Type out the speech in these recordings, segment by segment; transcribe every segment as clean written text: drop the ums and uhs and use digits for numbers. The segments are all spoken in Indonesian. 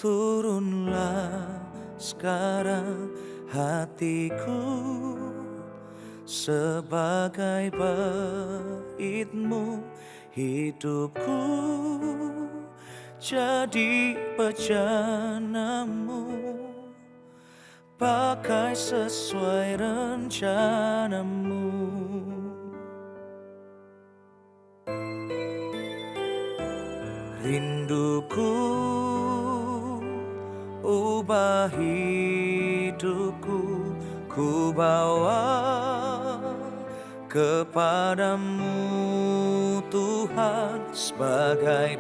Turunlah sekarang hatiku sebagai baitmu, hidupku jadi bejanamu, pakai sesuai rencanamu. Rinduku ubah hidupku, ku bawa kepadamu Tuhan sebagai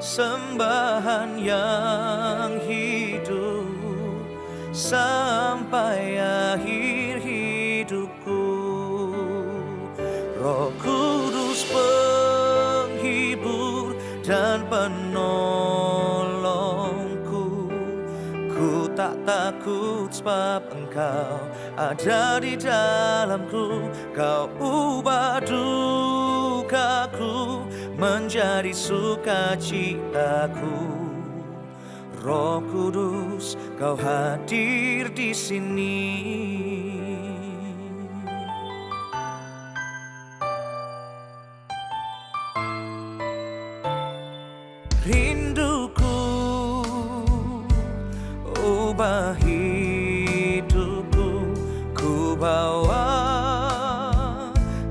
persembahan yang hidup sampai akhir hidupku. Roh Kudus penghibur dan penolongku, ku tak takut sebab Engkau ada di dalamku. Kau ubah dukaku menjadi sukacitaku. Roh Kudus, Kau hadir di sini. Rinduku ubah hidupku, ku bawa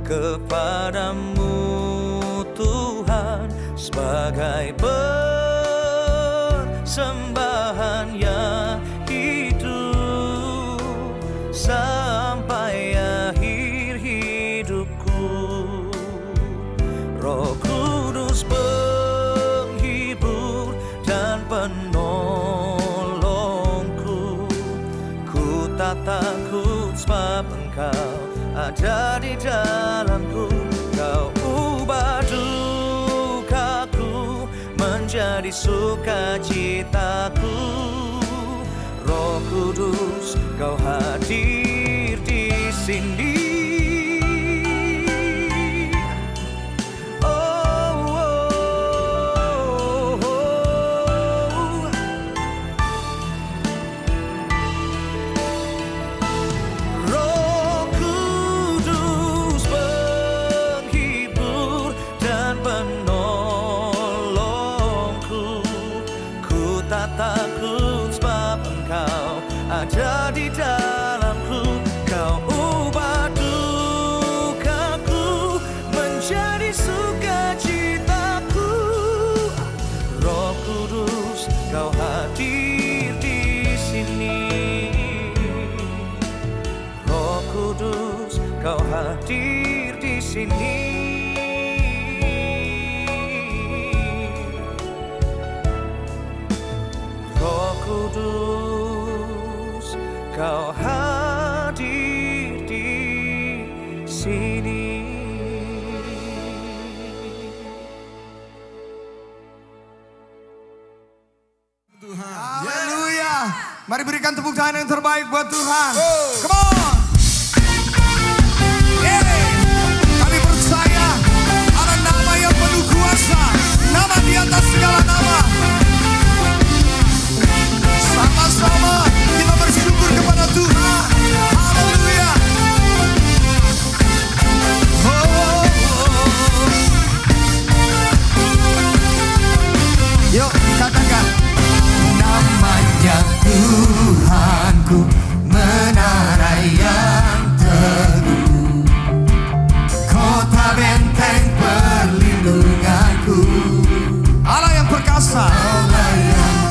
kepadamu Tuhan sebagai persembahan yang hidup sampai akhir hidupku. Roh Kudus penghibur dan penolongku, ku tak takut sebab Engkau ada di dalamku. Kau ubah dukaku menjadi sukacitaku. Roh Kudus, Kau hadir di sini. Takut sebab Engkau ada di dalamku. Kau ubah dukaku menjadi sukacitaku. Roh Kudus, Kau hadir di sini. Roh Kudus, Kau hadir di sini. Kudus, Kau hadir di sini. Tuhan, haleluya. Mari berikan tepuk tangan yang terbaik buat Tuhan. Come on. Kami percaya ada nama yang penuh kuasa, nama di atas segala nama. Sama-sama kita bersyukur kepada Tuhan. Haleluya. Yuk katakan. Namanya Tuhanku, menara yang teguh, kota benteng perlindunganku, Allah yang perkasa, Allah yang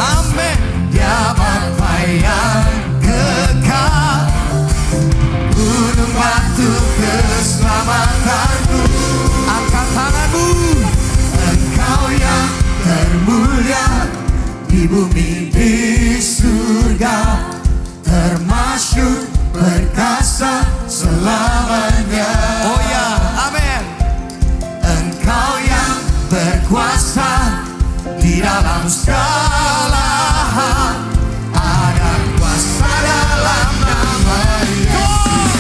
amin. Dia Bapa yang kekal, gunung batu keselamatanku. Angkat tanganmu, Engkau yang termulia di bumi di surga, termasyhur perkasa selamanya. Oh ya, amin. Engkau yang berkuasa di dalam segala hal, ada kuasa dalam nama Yesus.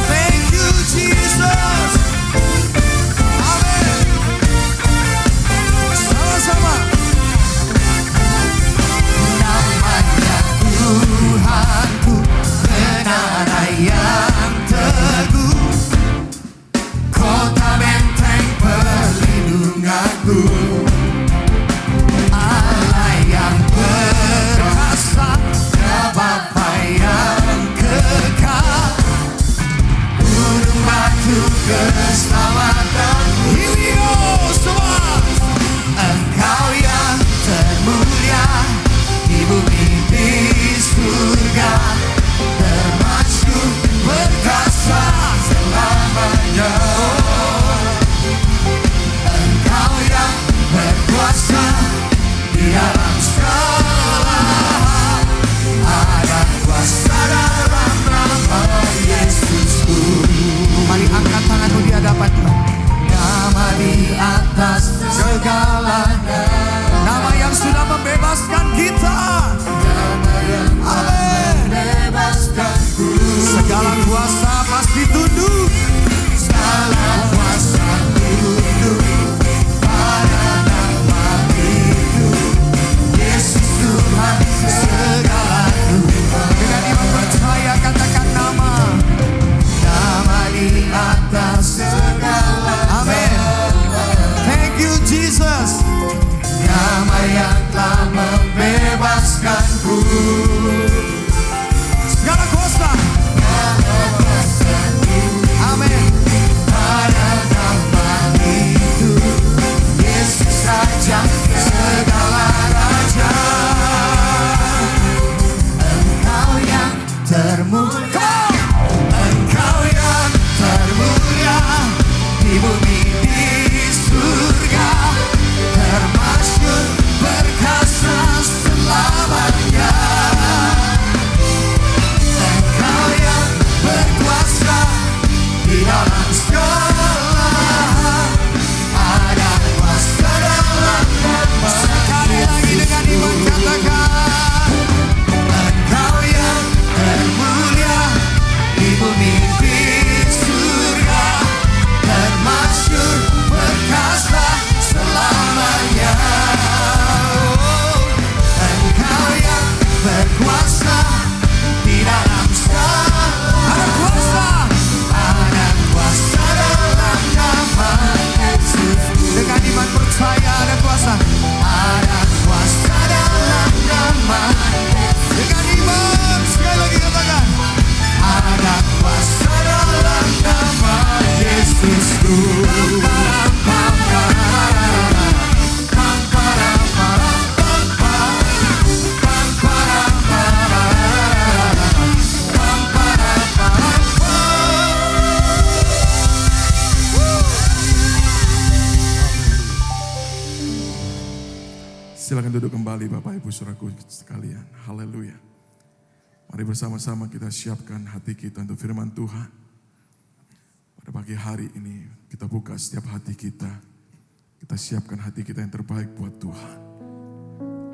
Thank you Jesus. Amen. menyembuhkanku. Segala kuasa, amin. Pada nama itu Yesus Raja segala raja. Engkau yang termulia, Engkau yang termulia di bumi di surga, termasyhur perkasa selamanya. Engkau yang berkuasa di dalam segala, ada kuasa dalam nama. Sekali lagi dengan iman katakan, Engkau yang termulia di bumi di surga, termasyhur perkasa selamanya. Engkau yang berkuasa di dalam segala, ada kuasa dalam nama Yesus. Dengan iman percaya ada kuasa dalam nama. Dengan iman sekali lagi katakan, ada kuasa dalam nama Yesusku. Silakan duduk kembali Bapak Ibu Saudaraku sekalian. Haleluya. Mari bersama-sama kita siapkan hati kita untuk firman Tuhan. Pada pagi hari ini kita buka setiap hati kita. Kita siapkan hati kita yang terbaik buat Tuhan.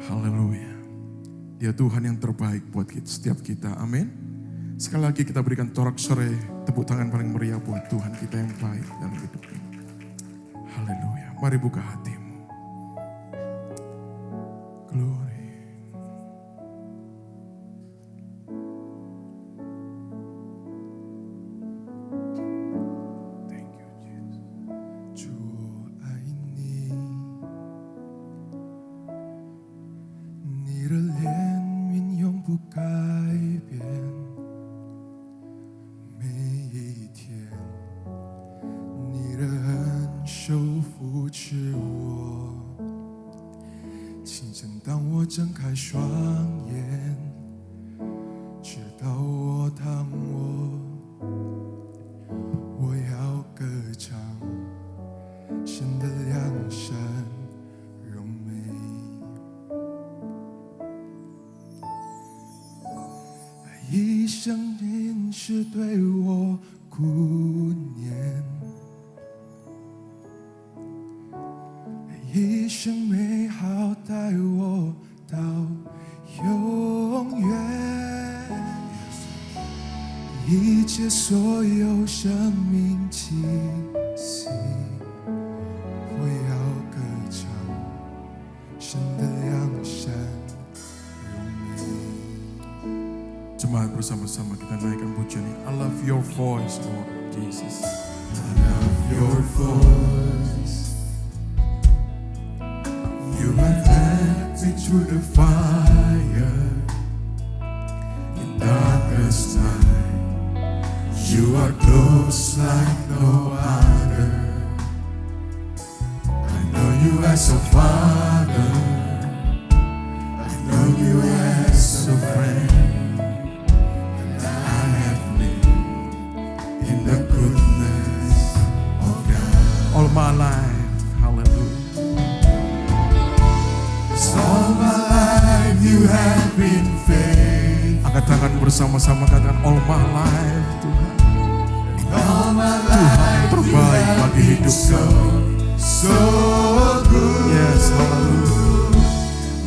Haleluya. Dia Tuhan yang terbaik buat kita, setiap kita. Amin. Sekali lagi kita berikan sorak sore tepuk tangan paling meriah buat Tuhan kita yang baik dalam hidup ini. Haleluya. Mari buka hatimu. Glory. Thank you, Jesus. 主，我爱你，你的怜悯永不改变，每一天，你的恩手扶持我。清晨当我睁开双眼，直到我躺卧，我要歌唱神的良善荣美。一生因是对我顾念，一生美好带我到永远，一切所有生命气息，我要歌唱神的良善荣美。Jemaat bersama-sama kita naikkan pujian ini. I love your voice, Lord Jesus. I love your voice. You have led me through the fire in darkest night. You are close like no other. I know you as a father. I know you as a friend. And I have lived in the goodness of God. All my life, hallelujah. All my life you have been faithful. Angkat tangan bersama-sama katakan all my life Tuhan. All my life terbaik bagi hidup kami. So good. Yes, hallelujah.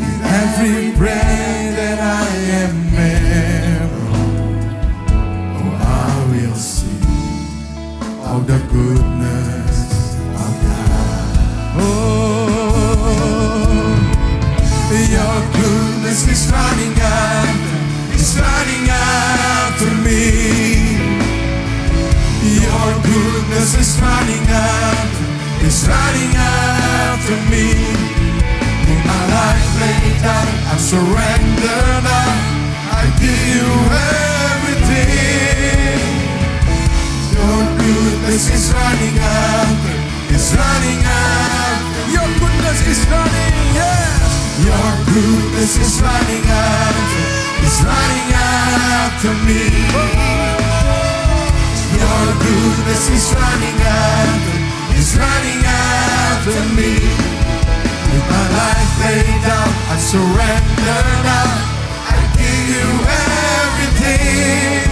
With every breath that I am able, oh I will sing of the goodness of God. Oh, your goodness is running after me. Your goodness is running after me. With my life laid down, I surrender now. I give you everything. Your goodness is running after, is running after. Your goodness is running, yes. Your goodness is running after, is running after me. Your goodness is running after, is running after me. With my life laid down, I surrender now. I give you everything.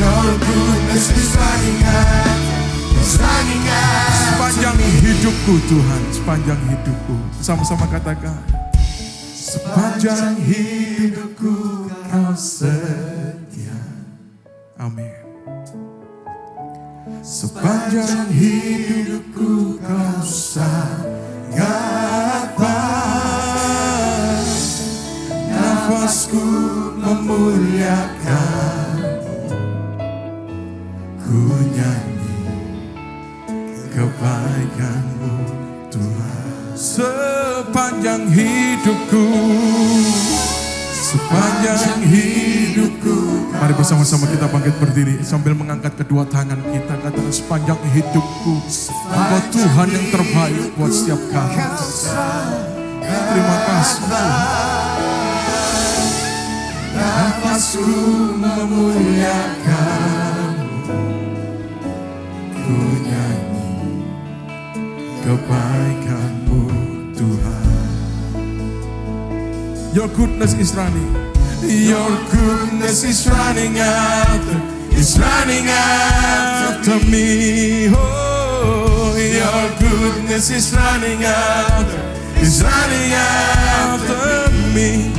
Your goodness is running after, is running after. Sepanjang hidupku Tuhan, sepanjang hidupku. Sama-sama katakan. Sepanjang hidupku Kau setia. Amin. Sepanjang hidupku Kau sangat baik. Nafasku memuliakan, ku nyanyi kebaikan-Mu Tuhan. Sepanjang hidupku, sepanjang hidupku. Mari bersama-sama kita bangkit berdiri sambil mengangkat kedua tangan kita. Katakan, sepanjang hidupku Engkau Tuhan yang terbaik buat setiap kami. Terima kasih Tuhan. Nafasku memuliakan, ku nyanyi kebaikan-Mu Tuhan. Your goodness is running. Your goodness is running after, is running after me. Oh, your goodness is running after, is running after me.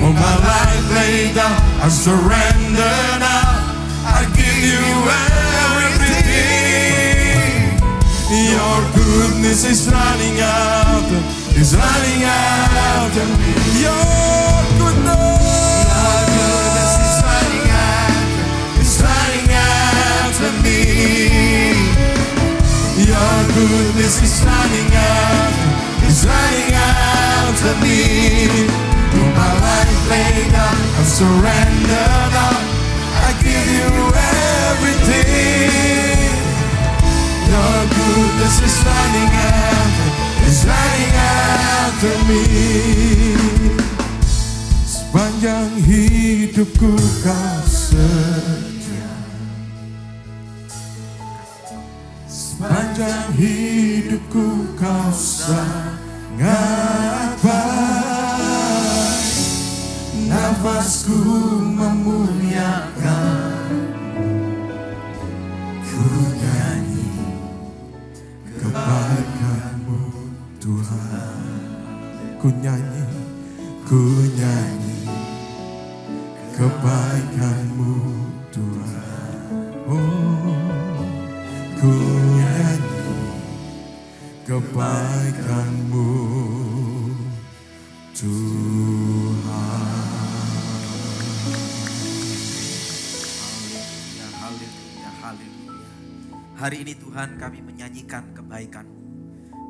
Oh, my life laid down, I surrender now. I give you everything. Your goodness is running after, is running after me. Your goodness is running after, is running after me. Your goodness is running after, is running after me. For my life laid down, I surrender now. I give you everything. Your goodness is running after, is running after me. Sepanjang hidupku Kau setia. Sepanjang hidupku Kau sangat baik. Nafasku memuliakan, ku nyanyi kebaikan-Mu Tuhan. Ku nyanyi, ku nyanyi kebaikan-Mu Tuhan. Oh, ku nyanyi kebaikan-Mu Tuhan. Haleluya, haleluya, haleluya. Hari ini Tuhan kami menyanyikan kebaikan-Mu.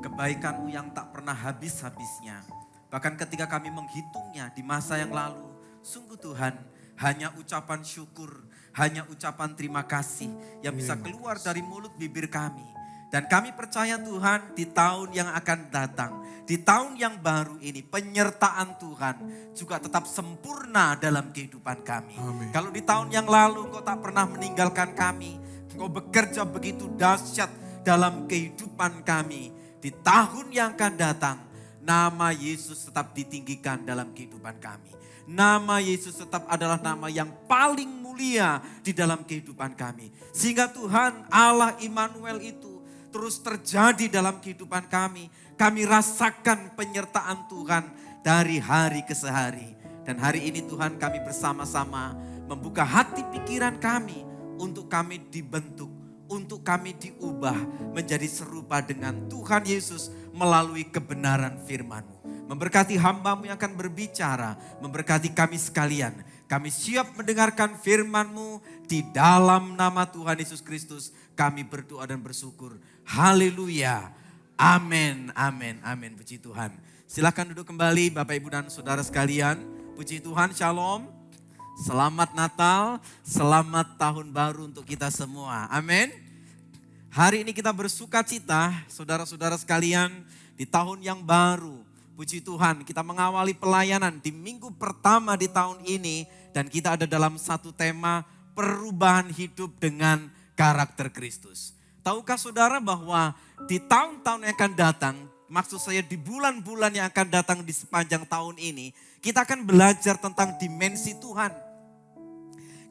Kebaikan-Mu yang tak pernah habis-habisnya. Bahkan ketika kami menghitungnya di masa yang lalu, sungguh Tuhan, hanya ucapan syukur, hanya ucapan terima kasih yang bisa keluar dari mulut bibir kami. Dan kami percaya Tuhan, di tahun yang akan datang, di tahun yang baru ini, penyertaan Tuhan juga tetap sempurna dalam kehidupan kami. Amin. Kalau di tahun yang lalu Engkau tak pernah meninggalkan kami, Engkau bekerja begitu dahsyat dalam kehidupan kami. Di tahun yang akan datang, nama Yesus tetap ditinggikan dalam kehidupan kami. Nama Yesus tetap adalah nama yang paling mulia di dalam kehidupan kami. Sehingga Tuhan Allah Immanuel itu terus terjadi dalam kehidupan kami. Kami rasakan penyertaan Tuhan dari hari ke hari. Dan hari ini Tuhan kami bersama-sama membuka hati pikiran kami untuk kami dibentuk, untuk kami diubah menjadi serupa dengan Tuhan Yesus melalui kebenaran firman-Mu. Memberkati hamba-Mu yang akan berbicara, memberkati kami sekalian. Kami siap mendengarkan firman-Mu di dalam nama Tuhan Yesus Kristus. Kami berdoa dan bersyukur. Haleluya. Amin, amin, amin. Puji Tuhan. Silakan duduk kembali Bapak Ibu dan Saudara sekalian. Puji Tuhan, shalom. Selamat Natal, selamat tahun baru untuk kita semua. Amin. Hari ini kita bersuka cita, saudara-saudara sekalian, di tahun yang baru. Puji Tuhan, kita mengawali pelayanan di minggu pertama di tahun ini. Dan kita ada dalam satu tema, perubahan hidup dengan karakter Kristus. Tahukah saudara bahwa di tahun-tahun yang akan datang, maksud saya di bulan-bulan yang akan datang di sepanjang tahun ini, kita akan belajar tentang dimensi Tuhan.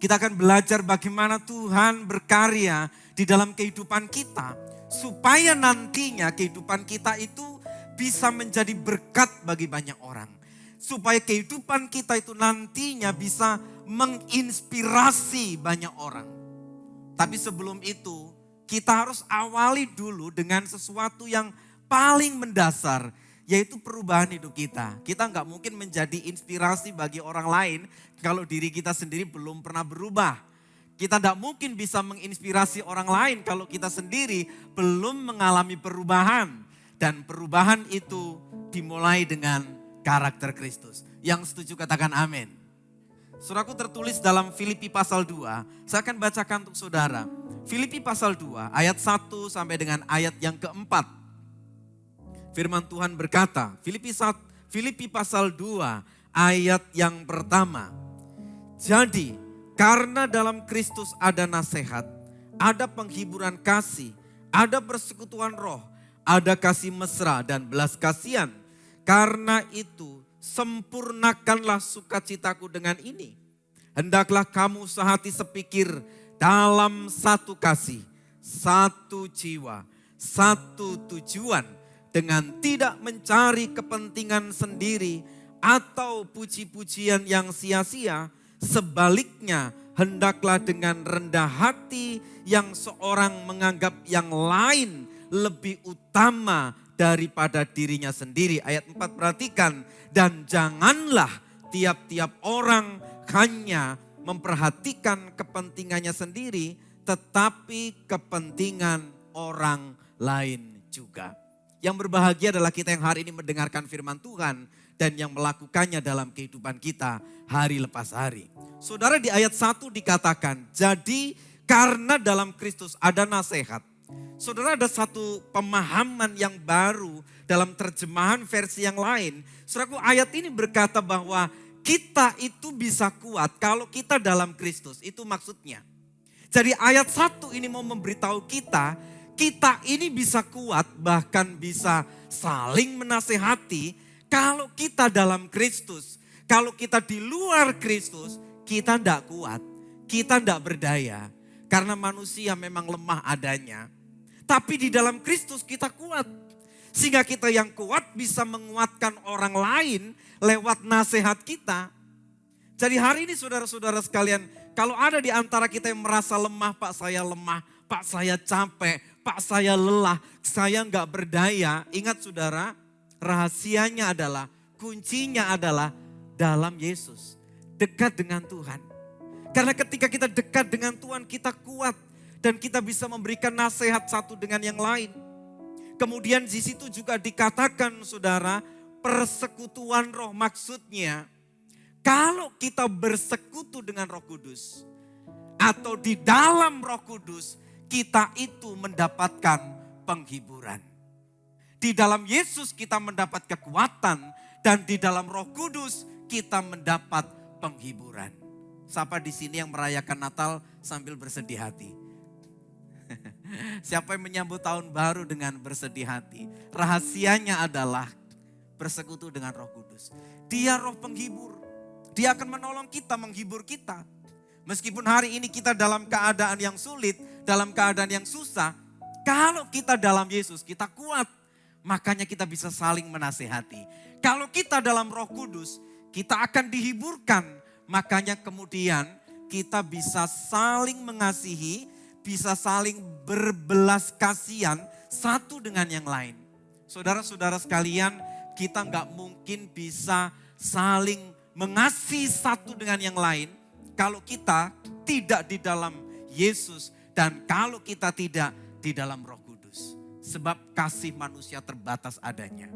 Kita akan belajar bagaimana Tuhan berkarya di dalam kehidupan kita. Supaya nantinya kehidupan kita itu bisa menjadi berkat bagi banyak orang. Supaya kehidupan kita itu nantinya bisa menginspirasi banyak orang. Tapi sebelum itu, kita harus awali dulu dengan sesuatu yang paling mendasar, yaitu perubahan hidup kita. Kita nggak mungkin menjadi inspirasi bagi orang lain kalau diri kita sendiri belum pernah berubah. Kita tidak mungkin bisa menginspirasi orang lain kalau kita sendiri belum mengalami perubahan. Dan perubahan itu dimulai dengan karakter Kristus. Yang setuju katakan amin. Suraku tertulis dalam Filipi pasal 2. Saya akan bacakan untuk saudara. Filipi pasal 2 ayat 1 sampai dengan ayat yang keempat. Firman Tuhan berkata, Filipi pasal 2 ayat yang pertama. Jadi karena dalam Kristus ada nasihat, ada penghiburan kasih, ada persekutuan roh, ada kasih mesra dan belas kasihan. Karena itu sempurnakanlah sukacitaku dengan ini. Hendaklah kamu sehati sepikir dalam satu kasih, satu jiwa, satu tujuan. Dengan tidak mencari kepentingan sendiri atau puji-pujian yang sia-sia. Sebaliknya hendaklah dengan rendah hati yang seorang menganggap yang lain lebih utama daripada dirinya sendiri. Ayat 4 perhatikan. Dan janganlah tiap-tiap orang hanya memperhatikan kepentingannya sendiri, tetapi kepentingan orang lain juga. Yang berbahagia adalah kita yang hari ini mendengarkan firman Tuhan dan yang melakukannya dalam kehidupan kita hari lepas hari. Saudara, di ayat 1 dikatakan, jadi karena dalam Kristus ada nasihat. Saudara, ada satu pemahaman yang baru dalam terjemahan versi yang lain. Saudaraku, ayat ini berkata bahwa kita itu bisa kuat kalau kita dalam Kristus. Itu maksudnya. Jadi ayat 1 ini mau memberitahu kita ini bisa kuat bahkan bisa saling menasehati kalau kita dalam Kristus. Kalau kita di luar Kristus, kita tidak kuat, kita tidak berdaya. Karena manusia memang lemah adanya. Tapi di dalam Kristus kita kuat. Sehingga kita yang kuat bisa menguatkan orang lain lewat nasihat kita. Jadi hari ini saudara-saudara sekalian, kalau ada di antara kita yang merasa lemah, Pak saya lemah, Pak saya capek, Pak saya lelah, saya nggak berdaya. Ingat saudara, rahasianya adalah, kuncinya adalah dalam Yesus. Dekat dengan Tuhan. Karena ketika kita dekat dengan Tuhan, kita kuat. Dan kita bisa memberikan nasihat satu dengan yang lain. Kemudian di situ juga dikatakan saudara, persekutuan roh, maksudnya kalau kita bersekutu dengan Roh Kudus atau di dalam Roh Kudus, kita itu mendapatkan penghiburan. Di dalam Yesus kita mendapat kekuatan dan di dalam Roh Kudus kita mendapat penghiburan. Siapa di sini yang merayakan Natal sambil bersedih hati? Siapa yang menyambut tahun baru dengan bersedih hati? Rahasianya adalah bersekutu dengan Roh Kudus. Dia roh penghibur. Dia akan menolong kita, menghibur kita. Meskipun hari ini kita dalam keadaan yang sulit, dalam keadaan yang susah. Kalau kita dalam Yesus, kita kuat. Makanya kita bisa saling menasehati. Kalau kita dalam Roh Kudus, kita akan dihiburkan. Makanya kemudian kita bisa saling mengasihi, bisa saling berbelas kasihan satu dengan yang lain. Saudara-saudara sekalian, kita nggak mungkin bisa saling mengasihi satu dengan yang lain kalau kita tidak di dalam Yesus dan kalau kita tidak di dalam Roh Kudus. Sebab kasih manusia terbatas adanya.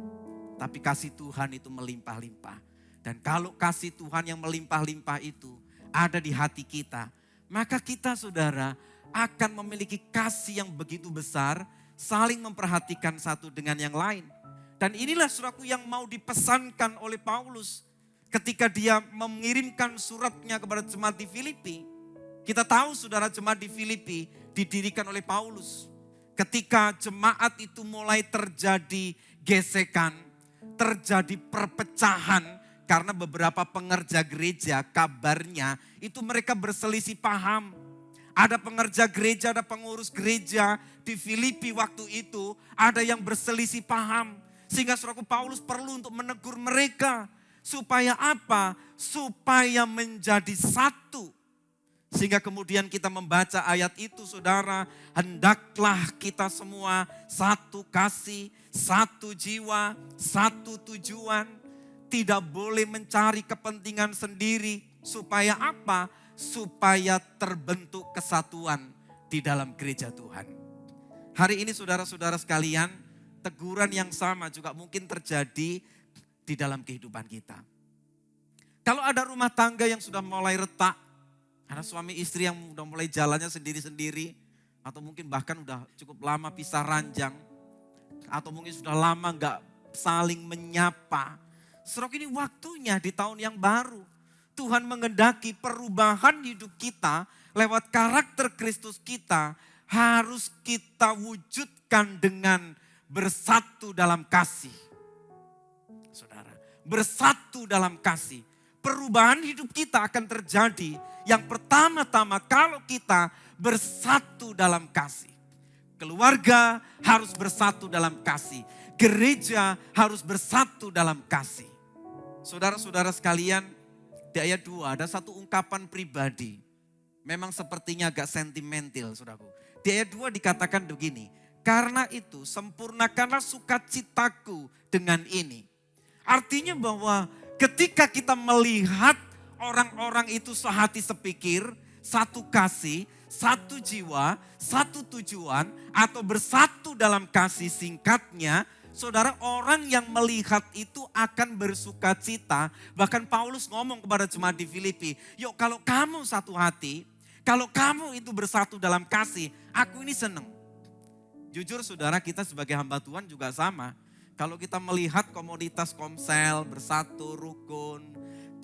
Tapi kasih Tuhan itu melimpah-limpah. Dan kalau kasih Tuhan yang melimpah-limpah itu ada di hati kita, maka kita saudara akan memiliki kasih yang begitu besar, saling memperhatikan satu dengan yang lain. Dan inilah saudaraku yang mau dipesankan oleh Paulus ketika dia mengirimkan suratnya kepada jemaat di Filipi. Kita tahu saudara, jemaat di Filipi didirikan oleh Paulus. Ketika jemaat itu mulai terjadi gesekan, terjadi perpecahan karena beberapa pengerja gereja kabarnya itu mereka berselisih paham. Ada pengerja gereja, ada pengurus gereja di Filipi waktu itu, ada yang berselisih paham. Sehingga saudaraku Paulus perlu untuk menegur mereka. Supaya apa? Supaya menjadi satu. Sehingga kemudian kita membaca ayat itu saudara, hendaklah kita semua satu kasih, satu jiwa, satu tujuan. Tidak boleh mencari kepentingan sendiri. Supaya apa? Supaya terbentuk kesatuan di dalam gereja Tuhan. Hari ini saudara-saudara sekalian, teguran yang sama juga mungkin terjadi di dalam kehidupan kita. Kalau ada rumah tangga yang sudah mulai retak, ada suami istri yang sudah mulai jalannya sendiri-sendiri, atau mungkin bahkan udah cukup lama pisah ranjang, atau mungkin sudah lama gak saling menyapa. Saudara, ini waktunya di tahun yang baru. Tuhan mengendaki perubahan hidup kita lewat karakter Kristus kita harus kita wujudkan dengan bersatu dalam kasih. Saudara, bersatu dalam kasih. Perubahan hidup kita akan terjadi yang pertama-tama kalau kita bersatu dalam kasih. Keluarga harus bersatu dalam kasih. Gereja harus bersatu dalam kasih. Saudara-saudara sekalian, di ayat 2 ada satu ungkapan pribadi. Memang sepertinya agak sentimental, saudaraku. Di ayat 2 dikatakan begini, karena itu sempurnakanlah sukacitaku dengan ini. Artinya bahwa ketika kita melihat orang-orang itu sehati sepikir, satu kasih, satu jiwa, satu tujuan, atau bersatu dalam kasih, singkatnya, saudara, orang yang melihat itu akan bersuka cita. Bahkan Paulus ngomong kepada jemaat di Filipi, yuk kalau kamu satu hati, kalau kamu itu bersatu dalam kasih, aku ini senang. Jujur saudara, kita sebagai hamba Tuhan juga sama. Kalau kita melihat komunitas komsel bersatu rukun,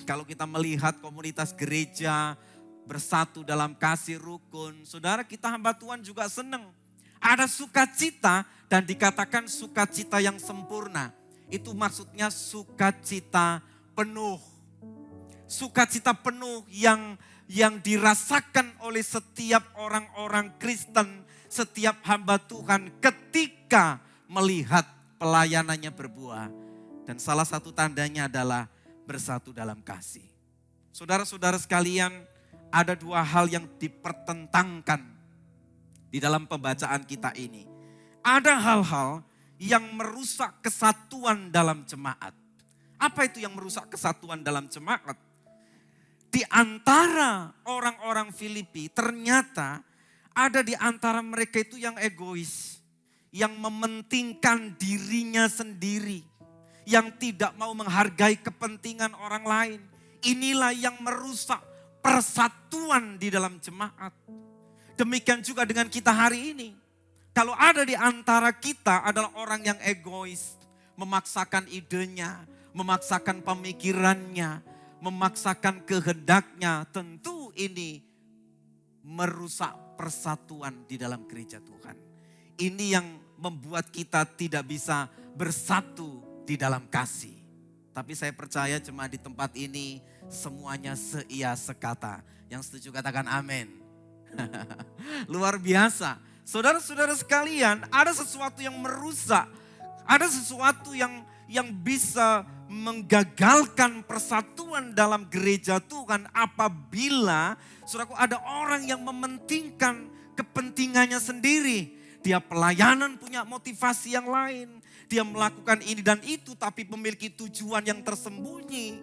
kalau kita melihat komunitas gereja bersatu dalam kasih rukun, saudara, kita hamba Tuhan juga senang. Ada sukacita dan dikatakan sukacita yang sempurna. Itu maksudnya sukacita penuh. Sukacita penuh yang dirasakan oleh setiap orang-orang Kristen, setiap hamba Tuhan ketika melihat pelayanannya berbuah. Dan salah satu tandanya adalah bersatu dalam kasih. Saudara-saudara sekalian, ada dua hal yang dipertentangkan di dalam pembacaan kita ini. Ada hal-hal yang merusak kesatuan dalam jemaat. Apa itu yang merusak kesatuan dalam jemaat? Di antara orang-orang Filipi ternyata ada di antara mereka itu yang egois. Yang mementingkan dirinya sendiri. Yang tidak mau menghargai kepentingan orang lain. Inilah yang merusak persatuan di dalam jemaat. Demikian juga dengan kita hari ini. Kalau ada di antara kita adalah orang yang egois. Memaksakan idenya, memaksakan pemikirannya, memaksakan kehendaknya. Tentu ini merusak persatuan di dalam gereja Tuhan. Ini yang membuat kita tidak bisa bersatu di dalam kasih. Tapi saya percaya jemaat di tempat ini semuanya seia sekata. Yang setuju katakan amin. Luar biasa. Saudara-saudara sekalian, ada sesuatu yang merusak. Ada sesuatu yang bisa menggagalkan persatuan dalam gereja Tuhan apabila saudaraku ada orang yang mementingkan kepentingannya sendiri. Dia pelayanan punya motivasi yang lain. Dia melakukan ini dan itu tapi memiliki tujuan yang tersembunyi.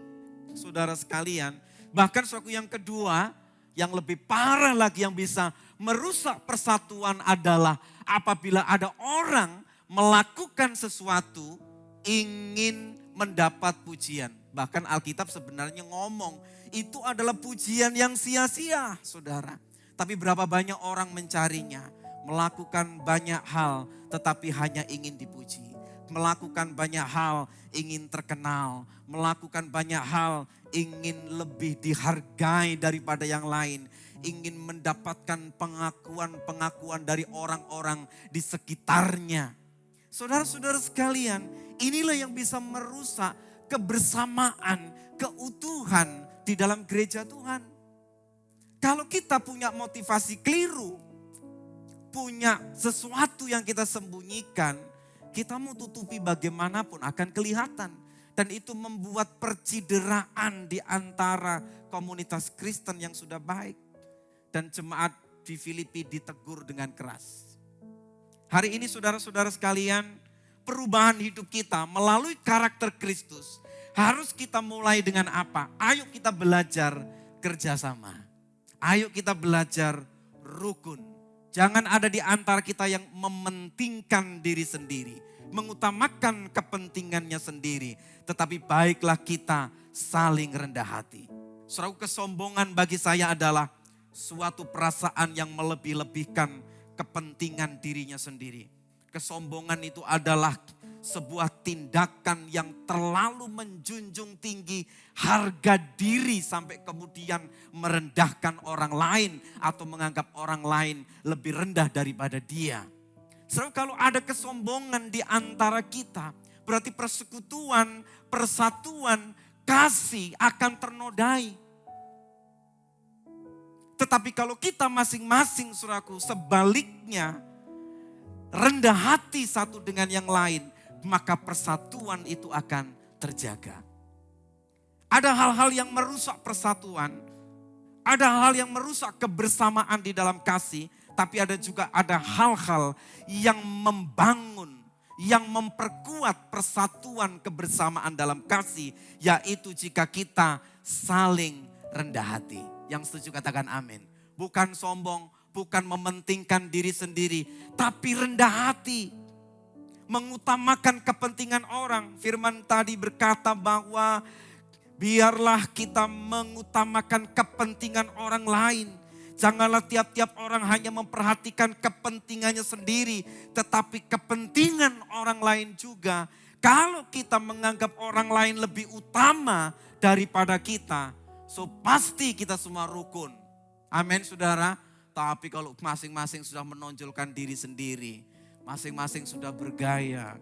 Saudara sekalian, bahkan saudaraku yang kedua, yang lebih parah lagi yang bisa merusak persatuan adalah apabila ada orang melakukan sesuatu ingin mendapat pujian. Bahkan Alkitab sebenarnya ngomong itu adalah pujian yang sia-sia, saudara. Tapi berapa banyak orang mencarinya, melakukan banyak hal tetapi hanya ingin dipuji. Melakukan banyak hal ingin terkenal, melakukan banyak hal ingin lebih dihargai daripada yang lain. Ingin mendapatkan pengakuan-pengakuan dari orang-orang di sekitarnya. Saudara-saudara sekalian, inilah yang bisa merusak kebersamaan, keutuhan di dalam gereja Tuhan. Kalau kita punya motivasi keliru, punya sesuatu yang kita sembunyikan, kita mau tutupi bagaimanapun akan kelihatan. Dan itu membuat percideraan di antara komunitas Kristen yang sudah baik. Dan jemaat di Filipi ditegur dengan keras. Hari ini saudara-saudara sekalian, perubahan hidup kita melalui karakter Kristus harus kita mulai dengan apa? Ayo kita belajar kerjasama. Ayo kita belajar rukun. Jangan ada di antara kita yang mementingkan diri sendiri, mengutamakan kepentingannya sendiri. Tetapi baiklah kita saling rendah hati. Saudara, kesombongan bagi saya adalah suatu perasaan yang melebih-lebihkan kepentingan dirinya sendiri. Kesombongan itu adalah sebuah tindakan yang terlalu menjunjung tinggi harga diri sampai kemudian merendahkan orang lain atau menganggap orang lain lebih rendah daripada dia. So, kalau ada kesombongan di antara kita, berarti persekutuan, persatuan, kasih akan ternodai. Tetapi kalau kita masing-masing, saudaraku, sebaliknya rendah hati satu dengan yang lain, maka persatuan itu akan terjaga. Ada hal-hal yang merusak persatuan, ada hal yang merusak kebersamaan di dalam kasih, tapi ada juga hal-hal yang membangun, yang memperkuat persatuan kebersamaan dalam kasih, yaitu jika kita saling rendah hati. Yang setuju katakan amin. Bukan sombong, bukan mementingkan diri sendiri, tapi rendah hati. Mengutamakan kepentingan orang. Firman tadi berkata bahwa biarlah kita mengutamakan kepentingan orang lain. Janganlah tiap-tiap orang hanya memperhatikan kepentingannya sendiri, tetapi kepentingan orang lain juga. Kalau kita menganggap orang lain lebih utama daripada kita, so pasti kita semua rukun. Amin saudara. Tapi kalau masing-masing sudah menonjolkan diri sendiri, masing-masing sudah bergaya,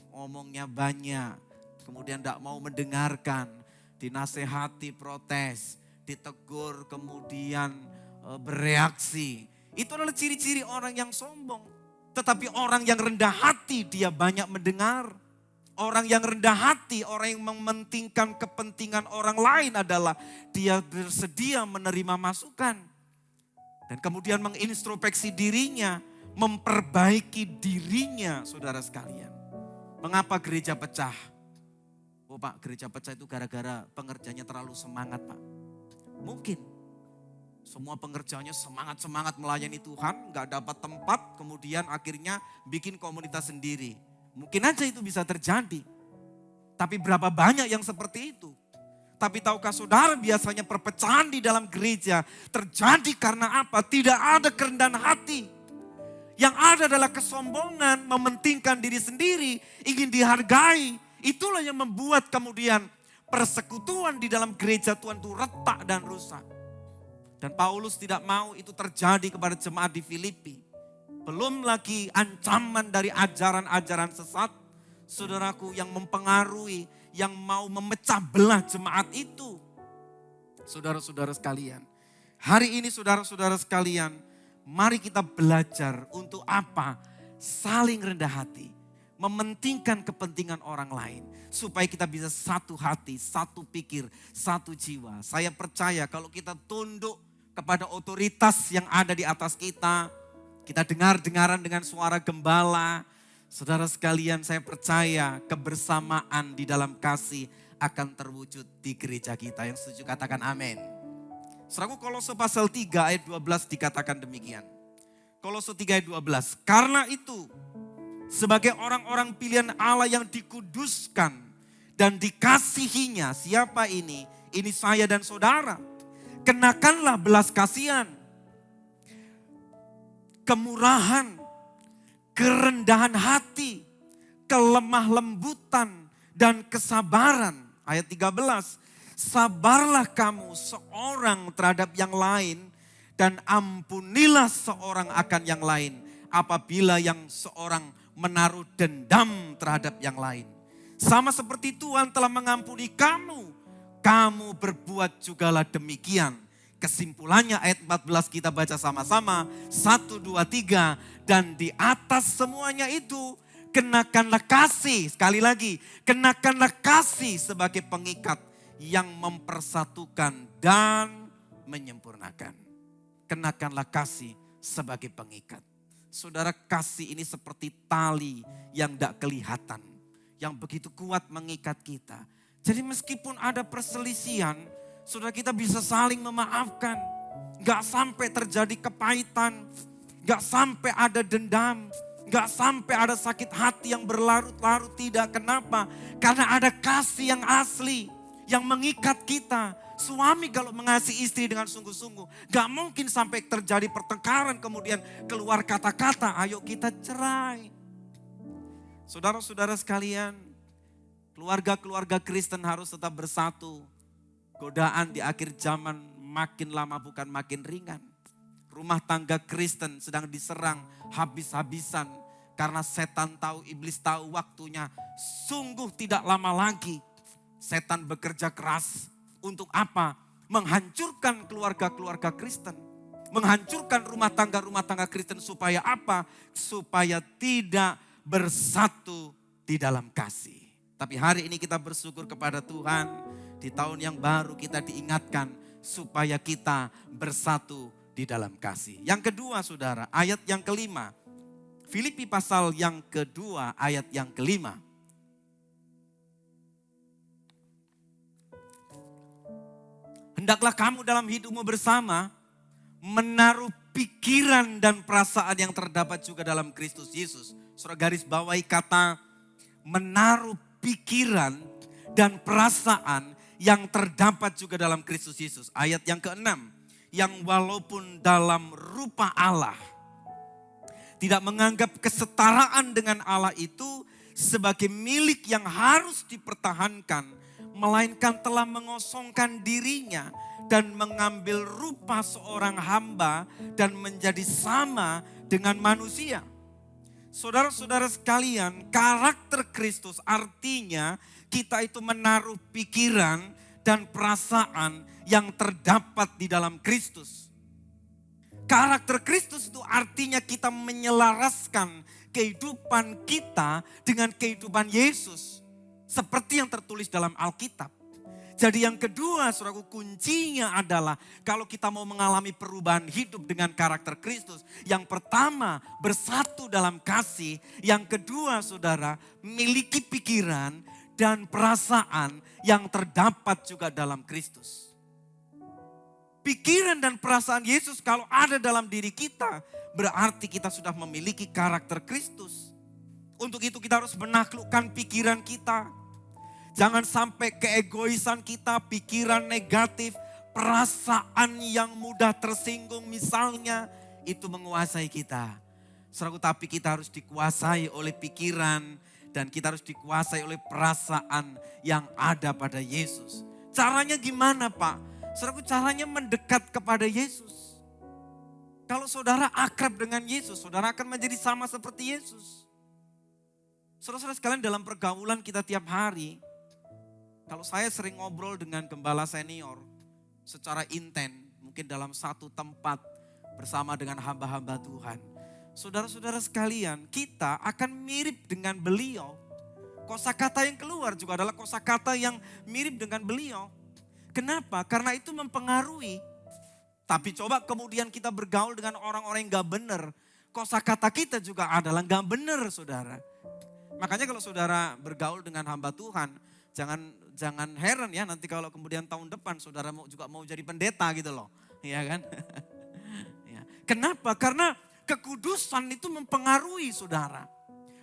ngomongnya banyak, kemudian tidak mau mendengarkan, dinasehati, protes, ditegur, kemudian bereaksi. Itu adalah ciri-ciri orang yang sombong. Tetapi orang yang rendah hati dia banyak mendengar. Orang yang rendah hati, orang yang mementingkan kepentingan orang lain adalah dia bersedia menerima masukan. Dan kemudian mengintrospeksi dirinya, memperbaiki dirinya, saudara sekalian. Mengapa gereja pecah? Oh Pak, gereja pecah itu gara-gara pengerjanya terlalu semangat Pak. Mungkin. Semua pengerjanya semangat-semangat melayani Tuhan, gak dapat tempat, kemudian akhirnya bikin komunitas sendiri. Mungkin aja itu bisa terjadi. Tapi berapa banyak yang seperti itu? Tapi tahukah saudara, biasanya perpecahan di dalam gereja terjadi karena apa? Tidak ada kerendahan hati. Yang ada adalah kesombongan, mementingkan diri sendiri, ingin dihargai. Itulah yang membuat kemudian persekutuan di dalam gereja Tuhan itu retak dan rusak. Dan Paulus tidak mau itu terjadi kepada jemaat di Filipi. Belum lagi ancaman dari ajaran-ajaran sesat, saudaraku, yang mempengaruhi, yang mau memecah belah jemaat itu. Saudara-saudara sekalian, hari ini saudara-saudara sekalian, mari kita belajar untuk apa? Saling rendah hati, mementingkan kepentingan orang lain. Supaya kita bisa satu hati, satu pikir, satu jiwa. Saya percaya kalau kita tunduk kepada otoritas yang ada di atas kita, kita dengar-dengaran dengan suara gembala. Saudara sekalian, saya percaya kebersamaan di dalam kasih akan terwujud di gereja kita. Yang setuju katakan amin. Saudaraku, Kolose pasal 3 ayat 12 dikatakan demikian. Kolose 3 ayat 12. Karena itu, sebagai orang-orang pilihan Allah yang dikuduskan dan dikasihinya. Siapa ini? Ini saya dan saudara. Kenakanlah belas kasihan, kemurahan, kerendahan hati, kelemah lembutan, dan kesabaran. Ayat 13, sabarlah kamu seorang terhadap yang lain dan ampunilah seorang akan yang lain apabila yang seorang menaruh dendam terhadap yang lain. Sama seperti Tuhan telah mengampuni kamu, kamu berbuat jugalah demikian. Kesimpulannya ayat 14 kita baca sama-sama. 1, 2, 3. Dan di atas semuanya itu kenakanlah kasih. Sekali lagi, kenakanlah kasih sebagai pengikat yang mempersatukan dan menyempurnakan. Kenakanlah kasih sebagai pengikat. Saudara, kasih ini seperti tali yang tidak kelihatan, yang begitu kuat mengikat kita. Jadi meskipun ada perselisihan, saudara, kita bisa saling memaafkan. Gak sampai terjadi kepahitan, gak sampai ada dendam, gak sampai ada sakit hati yang berlarut-larut. Tidak, kenapa? Karena ada kasih yang asli, yang mengikat kita. Suami kalau mengasihi istri dengan sungguh-sungguh, gak mungkin sampai terjadi pertengkaran kemudian keluar kata-kata, ayo kita cerai. Saudara-saudara sekalian, keluarga-keluarga Kristen harus tetap bersatu. Godaan di akhir zaman makin lama bukan makin ringan. Rumah tangga Kristen sedang diserang habis-habisan karena setan tahu, iblis tahu waktunya sungguh tidak lama lagi. Setan bekerja keras untuk apa? Menghancurkan keluarga-keluarga Kristen. Menghancurkan rumah tangga Kristen supaya apa? Supaya tidak bersatu di dalam kasih. Tapi hari ini kita bersyukur kepada Tuhan, di tahun yang baru kita diingatkan supaya kita bersatu di dalam kasih. Yang kedua saudara, ayat yang kelima. Filipi pasal yang kedua ayat yang kelima. Hendaklah kamu dalam hidupmu bersama menaruh pikiran dan perasaan yang terdapat juga dalam Kristus Yesus. Saudara, garis bawahi kata menaruh pikiran dan perasaan yang terdapat juga dalam Kristus Yesus. Ayat yang keenam, yang walaupun dalam rupa Allah tidak menganggap kesetaraan dengan Allah itu sebagai milik yang harus dipertahankan, melainkan telah mengosongkan dirinya dan mengambil rupa seorang hamba dan menjadi sama dengan manusia. Saudara-saudara sekalian, karakter Kristus artinya kita itu menaruh pikiran dan perasaan yang terdapat di dalam Kristus. Karakter Kristus itu artinya kita menyelaraskan kehidupan kita dengan kehidupan Yesus. Seperti yang tertulis dalam Alkitab. Jadi yang kedua, saudaraku, kuncinya adalah kalau kita mau mengalami perubahan hidup dengan karakter Kristus. Yang pertama, bersatu dalam kasih. Yang kedua, saudara, miliki pikiran dan perasaan yang terdapat juga dalam Kristus. Pikiran dan perasaan Yesus kalau ada dalam diri kita, berarti kita sudah memiliki karakter Kristus. Untuk itu kita harus menaklukkan pikiran kita. Jangan sampai keegoisan kita, pikiran negatif, perasaan yang mudah tersinggung misalnya, itu menguasai kita. Saudaraku, tapi kita harus dikuasai oleh pikiran dan kita harus dikuasai oleh perasaan yang ada pada Yesus. Caranya gimana, Pak? Saudaraku, caranya mendekat kepada Yesus. Kalau saudara akrab dengan Yesus, saudara akan menjadi sama seperti Yesus. Saudara-saudara sekalian, dalam pergaulan kita tiap hari, kalau saya sering ngobrol dengan gembala senior secara intens, mungkin dalam satu tempat bersama dengan hamba-hamba Tuhan. Saudara-saudara sekalian, kita akan mirip dengan beliau. Kosakata yang keluar juga adalah kosakata yang mirip dengan beliau. Kenapa? Karena itu mempengaruhi. Tapi coba kemudian kita bergaul dengan orang-orang yang gak benar. Kosakata kita juga adalah gak benar, saudara. Makanya kalau saudara bergaul dengan hamba Tuhan, jangan heran ya nanti kalau kemudian tahun depan saudara juga mau jadi pendeta gitu loh. Iya kan? Ya. Kenapa? Karena kekudusan itu mempengaruhi saudara.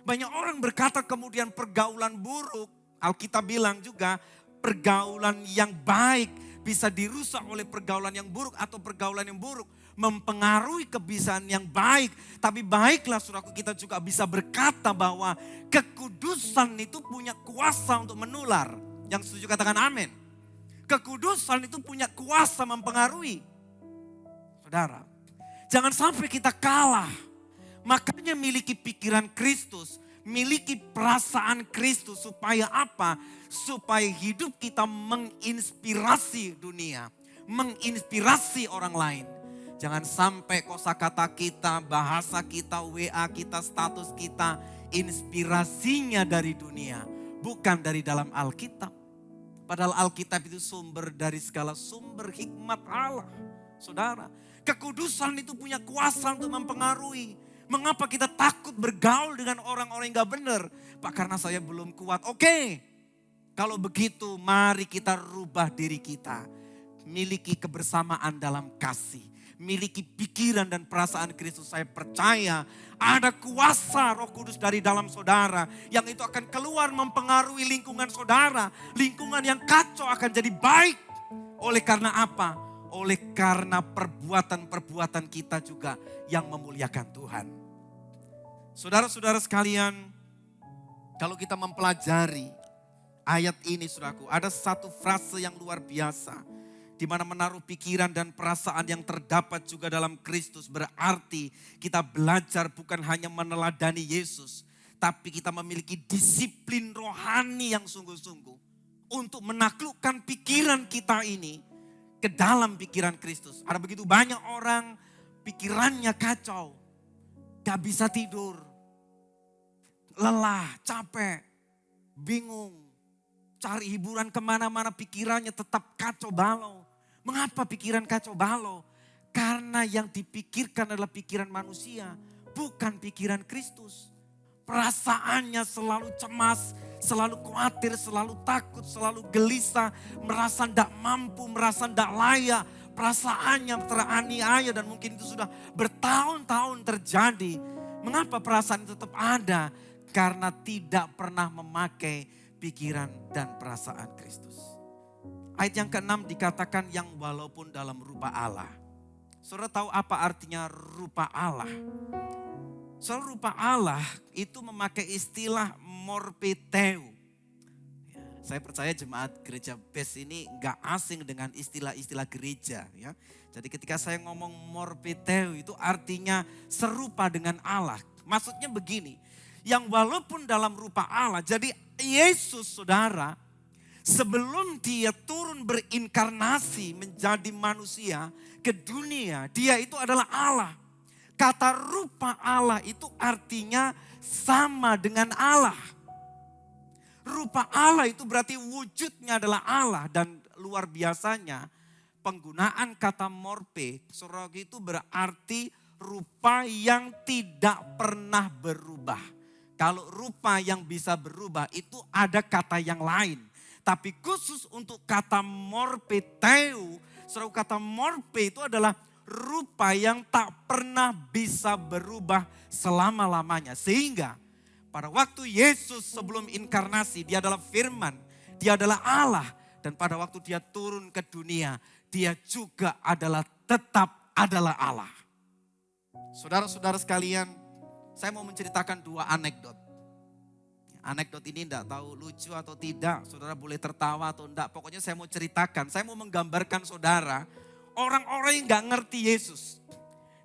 Banyak orang berkata kemudian pergaulan buruk. Alkitab bilang juga pergaulan yang baik bisa dirusak oleh pergaulan yang buruk, atau pergaulan yang buruk mempengaruhi kebiasaan yang baik. Tapi baiklah saudaraku, kita juga bisa berkata bahwa kekudusan itu punya kuasa untuk menular. Yang setuju katakan amin. Kekudusan itu punya kuasa mempengaruhi. Saudara, jangan sampai kita kalah. Makanya miliki pikiran Kristus, miliki perasaan Kristus. Supaya apa? Supaya hidup kita menginspirasi dunia, menginspirasi orang lain. Jangan sampai kosakata kita, bahasa kita, WA kita, status kita, inspirasinya dari dunia, bukan dari dalam Alkitab. Padahal Alkitab itu sumber dari segala sumber hikmat Allah. Saudara, kekudusan itu punya kuasa untuk mempengaruhi. Mengapa kita takut bergaul dengan orang-orang yang gak benar? Pak, karena saya belum kuat. Oke, kalau begitu mari kita rubah diri kita. Miliki kebersamaan dalam kasih. Miliki pikiran dan perasaan Kristus. Saya percaya ada kuasa Roh Kudus dari dalam saudara. Yang itu akan keluar mempengaruhi lingkungan saudara. Lingkungan yang kacau akan jadi baik. Oleh karena apa? Oleh karena perbuatan-perbuatan kita juga yang memuliakan Tuhan. Saudara-saudara sekalian, kalau kita mempelajari ayat ini saudaraku, ada satu frase yang luar biasa. Di mana menaruh pikiran dan perasaan yang terdapat juga dalam Kristus. Berarti kita belajar bukan hanya meneladani Yesus. Tapi kita memiliki disiplin rohani yang sungguh-sungguh. Untuk menaklukkan pikiran kita ini ke dalam pikiran Kristus. Ada begitu banyak orang pikirannya kacau. Gak bisa tidur. Lelah, capek, bingung. Cari hiburan kemana-mana, pikirannya tetap kacau balau. Mengapa pikiran kacau balau? Karena yang dipikirkan adalah pikiran manusia, bukan pikiran Kristus. Perasaannya selalu cemas, selalu khawatir, selalu takut, selalu gelisah, merasa tidak mampu, merasa tidak layak. Perasaannya teraniaya dan mungkin itu sudah bertahun-tahun terjadi. Mengapa perasaan itu tetap ada? Karena tidak pernah memakai pikiran dan perasaan Kristus. Ayat yang ke-6 dikatakan yang walaupun dalam rupa Allah. Saudara tahu apa artinya rupa Allah? Saudara, rupa Allah itu memakai istilah morpeteu. Saya percaya jemaat gereja BES ini gak asing dengan istilah-istilah gereja. Ya. Jadi ketika saya ngomong morpeteu itu artinya serupa dengan Allah. Maksudnya begini, yang walaupun dalam rupa Allah, jadi Yesus saudara, sebelum dia turun berinkarnasi menjadi manusia ke dunia, dia itu adalah Allah. Kata rupa Allah itu artinya sama dengan Allah. Rupa Allah itu berarti wujudnya adalah Allah. Dan luar biasanya penggunaan kata morpe, saudara, itu berarti rupa yang tidak pernah berubah. Kalau rupa yang bisa berubah itu ada kata yang lain. Tapi khusus untuk kata morpeteu, saudara, kata morpe itu adalah rupa yang tak pernah bisa berubah selama-lamanya. Sehingga pada waktu Yesus sebelum inkarnasi, dia adalah firman, dia adalah Allah. Dan pada waktu dia turun ke dunia, dia juga adalah tetap adalah Allah. Saudara-saudara sekalian, saya mau menceritakan dua anekdot. Anekdot ini enggak tahu lucu atau tidak, saudara boleh tertawa atau enggak. Pokoknya saya mau ceritakan, saya mau menggambarkan saudara, orang-orang yang enggak ngerti Yesus.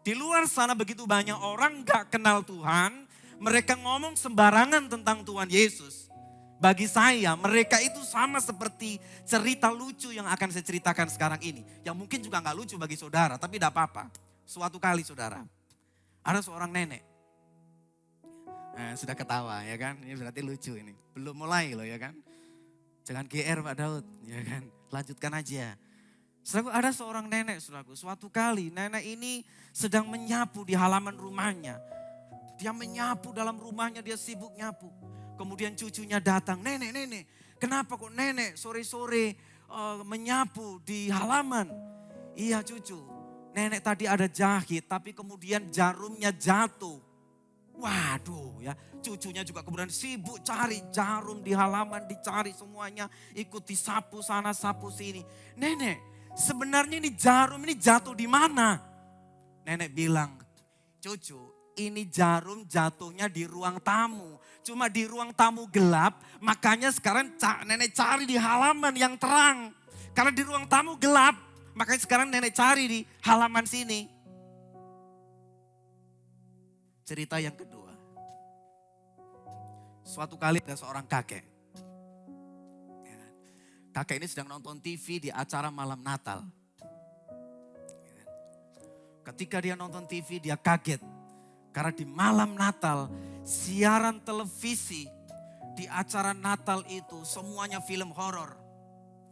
Di luar sana begitu banyak orang enggak kenal Tuhan, mereka ngomong sembarangan tentang Tuhan Yesus. Bagi saya, mereka itu sama seperti cerita lucu yang akan saya ceritakan sekarang ini. Yang mungkin juga enggak lucu bagi saudara, tapi enggak apa-apa. Suatu kali saudara, ada seorang nenek. Sudah ketawa ya kan, ini berarti lucu ini. Belum mulai loh ya kan. Jangan GR Pak Daud ya kan, lanjutkan aja. Saudaraku, ada seorang nenek saudaraku, suatu kali nenek ini sedang menyapu di halaman rumahnya. Dia menyapu dalam rumahnya, dia sibuk nyapu. Kemudian cucunya datang, nenek, kenapa kok nenek sore-sore menyapu di halaman? Iya cucu, nenek tadi ada jahit tapi kemudian jarumnya jatuh. Waduh ya, cucunya juga kemudian sibuk cari jarum di halaman, dicari semuanya, ikut disapu sana, sapu sini. Nenek, sebenarnya ini jarum ini jatuh di mana? Nenek bilang, cucu, ini jarum jatuhnya di ruang tamu. Cuma di ruang tamu gelap, makanya sekarang nenek cari di halaman yang terang. Karena di ruang tamu gelap, makanya sekarang nenek cari di halaman sini. Cerita yang kedua. Suatu kali ada seorang kakek. Kakek ini sedang nonton TV di acara malam Natal. Ketika dia nonton TV dia kaget. Karena di malam Natal siaran televisi di acara Natal itu semuanya film horor.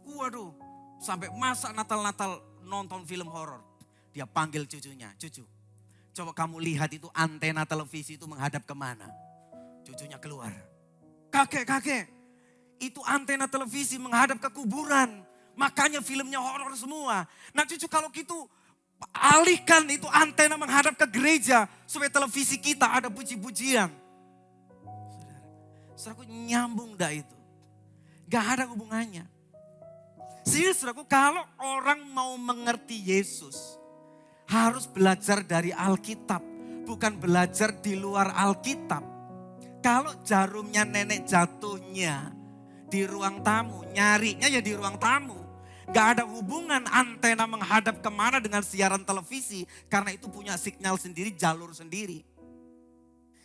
Waduh, sampai masa Natal-Natal nonton film horor. Dia panggil cucunya, cucu. Coba kamu lihat itu antena televisi itu menghadap kemana. Cucunya keluar. Kakek, itu antena televisi menghadap ke kuburan. Makanya filmnya horor semua. Nah cucu kalau gitu alihkan itu antena menghadap ke gereja. Supaya televisi kita ada puji-pujian. Saudaraku nyambung dah itu. Gak ada hubungannya. Sehingga saudaraku kalau orang mau mengerti Yesus. Harus belajar dari Alkitab, bukan belajar di luar Alkitab. Kalau jarumnya nenek jatuhnya di ruang tamu, nyarinya ya di ruang tamu. Gak ada hubungan antena menghadap kemana dengan siaran televisi, karena itu punya sinyal sendiri, jalur sendiri.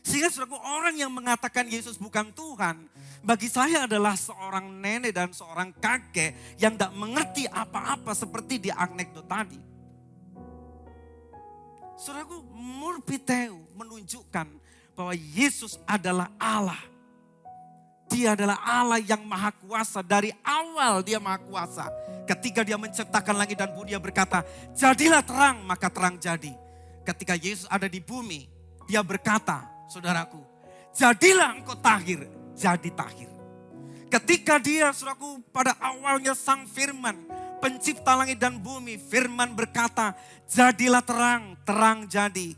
Sehingga saudaraku orang yang mengatakan Yesus bukan Tuhan, bagi saya adalah seorang nenek dan seorang kakek yang gak mengerti apa-apa seperti di anekdot tadi. Saudaraku, murpiteu menunjukkan bahwa Yesus adalah Allah. Dia adalah Allah yang maha kuasa. Dari awal dia maha kuasa. Ketika dia menciptakan langit dan bumi, dia berkata, jadilah terang, maka terang jadi. Ketika Yesus ada di bumi, dia berkata, saudaraku, jadilah engkau tahir, jadi tahir. Ketika dia, saudaraku, pada awalnya sang firman, pencipta langit dan bumi, firman berkata, jadilah terang, terang jadi.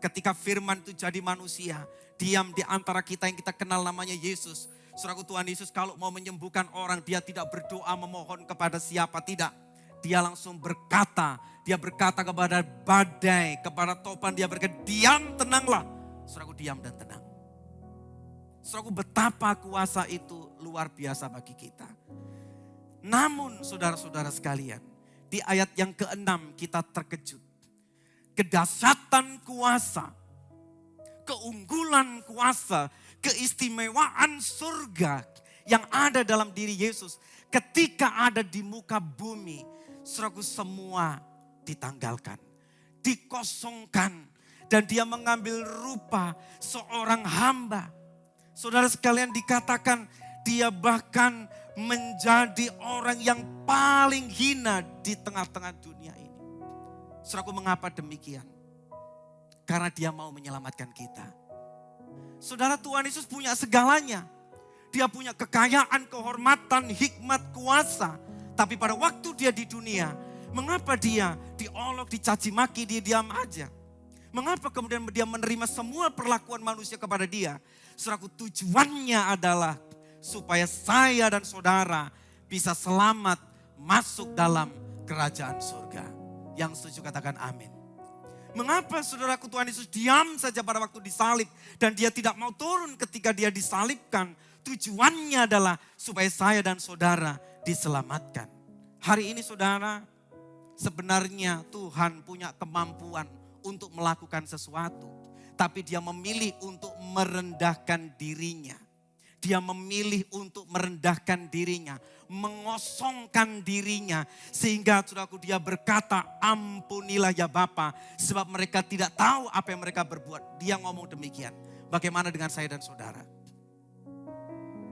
Ketika firman itu jadi manusia, diam di antara kita yang kita kenal namanya Yesus. Saudaraku Tuhan Yesus kalau mau menyembuhkan orang, dia tidak berdoa memohon kepada siapa, tidak. Dia langsung berkata, dia berkata kepada badai, kepada topan, dia berkata, diam tenanglah. Saudaraku diam dan tenang. Saudaraku betapa kuasa itu luar biasa bagi kita. Namun saudara-saudara sekalian, di ayat yang ke-6 kita terkejut. Kedahsyatan kuasa, keunggulan kuasa, keistimewaan surga yang ada dalam diri Yesus. Ketika ada di muka bumi, saudaraku semua ditanggalkan, dikosongkan. Dan dia mengambil rupa seorang hamba. Saudara sekalian dikatakan dia bahkan menjadi orang yang paling hina di tengah-tengah dunia ini. Saudaraku mengapa demikian? Karena dia mau menyelamatkan kita. Saudara Tuhan Yesus punya segalanya. Dia punya kekayaan, kehormatan, hikmat, kuasa. Tapi pada waktu dia di dunia, mengapa dia diolok, dicaci maki, dia diam aja? Mengapa kemudian dia menerima semua perlakuan manusia kepada dia? Saudaraku tujuannya adalah supaya saya dan saudara bisa selamat masuk dalam kerajaan surga. Yang setuju katakan amin. Mengapa saudaraku Tuhan Yesus diam saja pada waktu disalib dan dia tidak mau turun ketika dia disalibkan? Tujuannya adalah supaya saya dan saudara diselamatkan. Hari ini saudara, sebenarnya Tuhan punya kemampuan untuk melakukan sesuatu. Tapi dia memilih untuk merendahkan dirinya. Dia memilih untuk merendahkan dirinya. Mengosongkan dirinya. Sehingga saudaraku dia berkata, ampunilah ya Bapa. Sebab mereka tidak tahu apa yang mereka berbuat. Dia ngomong demikian. Bagaimana dengan saya dan saudara?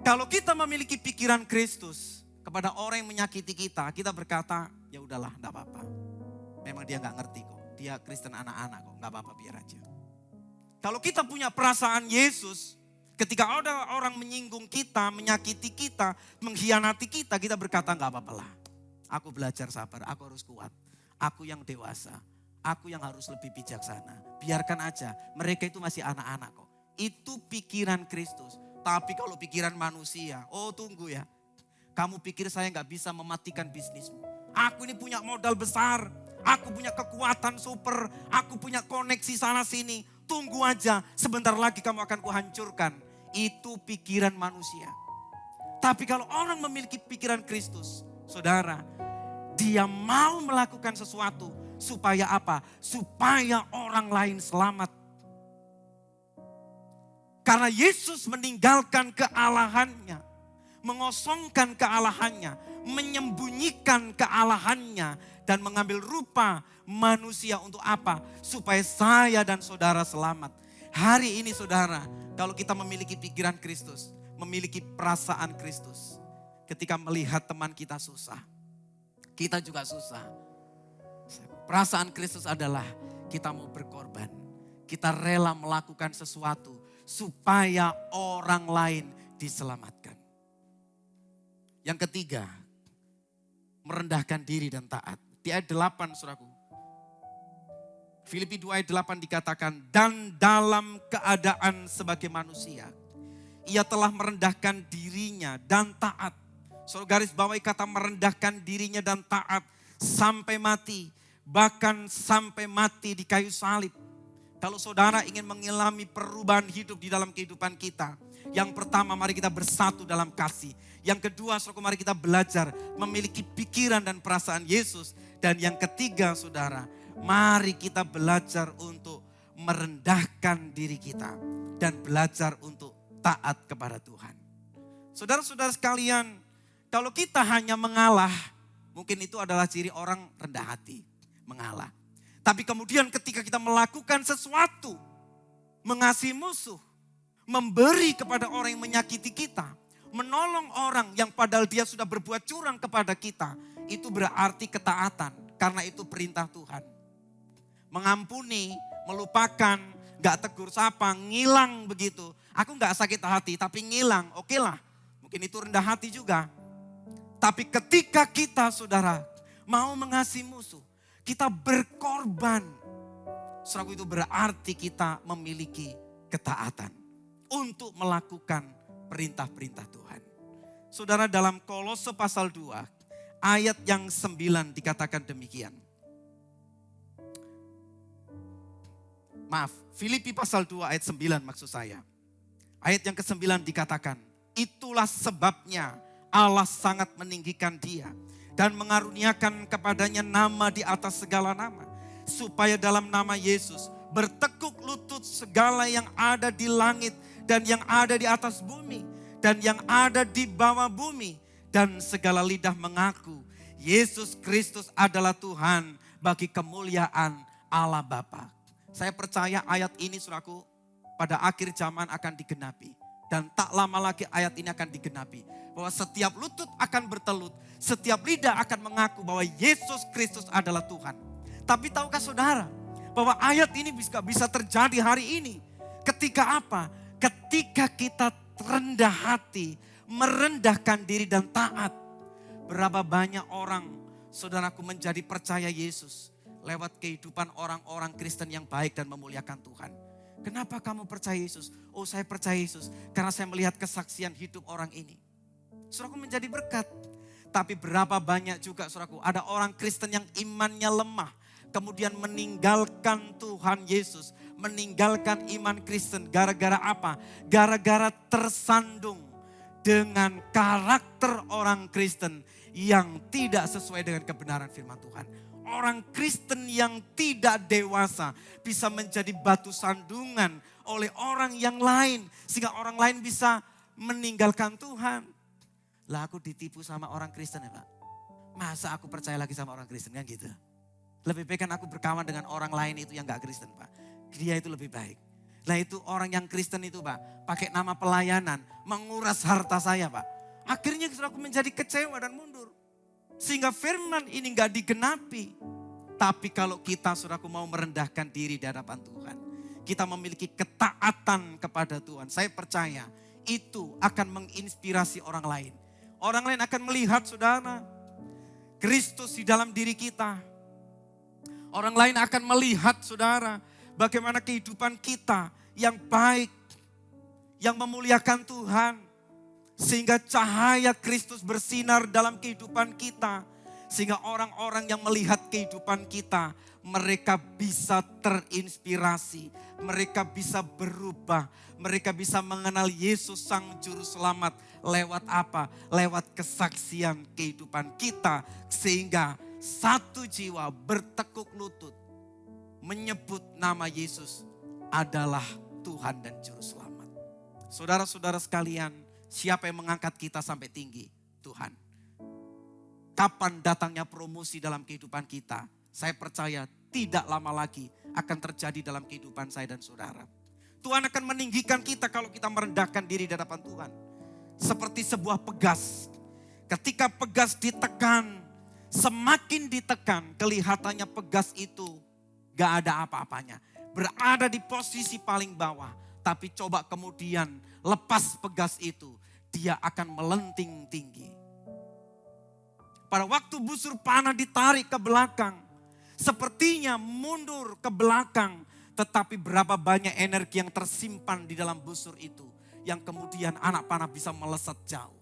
Kalau kita memiliki pikiran Kristus kepada orang yang menyakiti kita. Kita berkata, ya udahlah enggak apa-apa. Memang dia gak ngerti kok. Dia Kristen anak-anak kok. Gak apa-apa biar aja. Kalau kita punya perasaan Yesus, ketika ada orang menyinggung kita, menyakiti kita, mengkhianati kita, kita berkata enggak apa-apalah. Aku belajar sabar, aku harus kuat. Aku yang dewasa, aku yang harus lebih bijaksana. Biarkan aja, mereka itu masih anak-anak kok. Itu pikiran Kristus. Tapi kalau pikiran manusia, oh tunggu ya. Kamu pikir saya gak bisa mematikan bisnismu. Aku ini punya modal besar. Aku punya kekuatan super. Aku punya koneksi sana sini. Tunggu aja, sebentar lagi kamu akan kuhancurkan. Itu pikiran manusia. Tapi kalau orang memiliki pikiran Kristus, saudara, dia mau melakukan sesuatu. Supaya apa? Supaya orang lain selamat. Karena Yesus meninggalkan kealahannya, mengosongkan kealahannya, menyembunyikan kealahannya, dan mengambil rupa manusia untuk apa? Supaya saya dan saudara selamat. Hari ini saudara, kalau kita memiliki pikiran Kristus, memiliki perasaan Kristus, ketika melihat teman kita susah, kita juga susah. Perasaan Kristus adalah kita mau berkorban, kita rela melakukan sesuatu supaya orang lain diselamatkan. Yang ketiga, merendahkan diri dan taat. Di ayat 8 saudaraku. Filipi 2 ayat 8 dikatakan, dan dalam keadaan sebagai manusia, ia telah merendahkan dirinya dan taat. Saudara garis bawahi kata merendahkan dirinya dan taat sampai mati. Bahkan sampai mati di kayu salib. Kalau saudara ingin mengalami perubahan hidup di dalam kehidupan kita. Yang pertama, mari kita bersatu dalam kasih. Yang kedua, saudara, mari kita belajar memiliki pikiran dan perasaan Yesus. Dan yang ketiga, saudara, mari kita belajar untuk merendahkan diri kita. Dan belajar untuk taat kepada Tuhan. Saudara-saudara sekalian, kalau kita hanya mengalah, mungkin itu adalah ciri orang rendah hati, mengalah. Tapi kemudian ketika kita melakukan sesuatu, mengasihi musuh, memberi kepada orang yang menyakiti kita, menolong orang yang padahal dia sudah berbuat curang kepada kita, itu berarti ketaatan, karena itu perintah Tuhan. Mengampuni, melupakan, gak tegur sapa, ngilang begitu. Aku gak sakit hati tapi ngilang, oke lah. Mungkin itu rendah hati juga. Tapi ketika kita saudara mau mengasihi musuh, kita berkorban. Saudara, itu berarti kita memiliki ketaatan untuk melakukan perintah-perintah Tuhan. Saudara, dalam Kolose pasal 2 ayat yang 9 dikatakan demikian. Maaf, Filipi pasal 2 ayat 9 maksud saya. Ayat yang ke-9 dikatakan, itulah sebabnya Allah sangat meninggikan dia dan mengaruniakan kepadanya nama di atas segala nama. Supaya dalam nama Yesus bertekuk lutut segala yang ada di langit dan yang ada di atas bumi dan yang ada di bawah bumi. Dan segala lidah mengaku Yesus Kristus adalah Tuhan bagi kemuliaan Allah Bapa. Saya percaya ayat ini saudaraku pada akhir zaman akan digenapi. Dan tak lama lagi ayat ini akan digenapi. Bahwa setiap lutut akan bertelut. Setiap lidah akan mengaku bahwa Yesus Kristus adalah Tuhan. Tapi tahukah saudara bahwa ayat ini bisa terjadi hari ini. Ketika apa? Ketika kita rendah hati, merendahkan diri dan taat. Berapa banyak orang saudaraku menjadi percaya Yesus. Lewat kehidupan orang-orang Kristen yang baik dan memuliakan Tuhan. Kenapa kamu percaya Yesus? Oh, saya percaya Yesus karena saya melihat kesaksian hidup orang ini. Saudaraku, menjadi berkat. Tapi berapa banyak juga saudaraku, ada orang Kristen yang imannya lemah. Kemudian meninggalkan Tuhan Yesus. Meninggalkan iman Kristen. Gara-gara apa? Gara-gara tersandung dengan karakter orang Kristen yang tidak sesuai dengan kebenaran firman Tuhan. Orang Kristen yang tidak dewasa bisa menjadi batu sandungan oleh orang yang lain. Sehingga orang lain bisa meninggalkan Tuhan. Lah aku ditipu sama orang Kristen ya Pak. Masa aku percaya lagi sama orang Kristen kan gitu. Lebih baik kan aku berkawan dengan orang lain itu yang gak Kristen Pak. Dia itu lebih baik. Lah itu orang yang Kristen itu Pak. Pakai nama pelayanan. Menguras harta saya Pak. Akhirnya aku menjadi kecewa dan mundur. Sehingga firman ini gak digenapi. Tapi kalau kita saudaraku mau merendahkan diri di hadapan Tuhan. Kita memiliki ketaatan kepada Tuhan. Saya percaya itu akan menginspirasi orang lain. Orang lain akan melihat saudara. Kristus di dalam diri kita. Orang lain akan melihat saudara. Bagaimana kehidupan kita yang baik. yang memuliakan Tuhan. Sehingga cahaya Kristus bersinar dalam kehidupan kita. Sehingga orang-orang yang melihat kehidupan kita, mereka bisa terinspirasi. Mereka bisa berubah. Mereka bisa mengenal Yesus Sang Juru Selamat. Lewat apa? Lewat kesaksian kehidupan kita. Sehingga satu jiwa bertekuk lutut menyebut nama Yesus adalah Tuhan dan Juru Selamat. Saudara-saudara sekalian, siapa yang mengangkat kita sampai tinggi? Tuhan. Kapan datangnya promosi dalam kehidupan kita? Saya percaya tidak lama lagi akan terjadi dalam kehidupan saya dan saudara. Tuhan akan meninggikan kita kalau kita merendahkan diri di hadapan Tuhan. Seperti sebuah pegas. Ketika pegas ditekan, semakin ditekan, kelihatannya pegas itu gak ada apa-apanya. Berada di posisi paling bawah. Tapi coba kemudian lepas pegas itu, dia akan melenting tinggi. Pada waktu busur panah ditarik ke belakang, sepertinya mundur ke belakang. Tetapi berapa banyak energi yang tersimpan di dalam busur itu, yang kemudian anak panah bisa melesat jauh.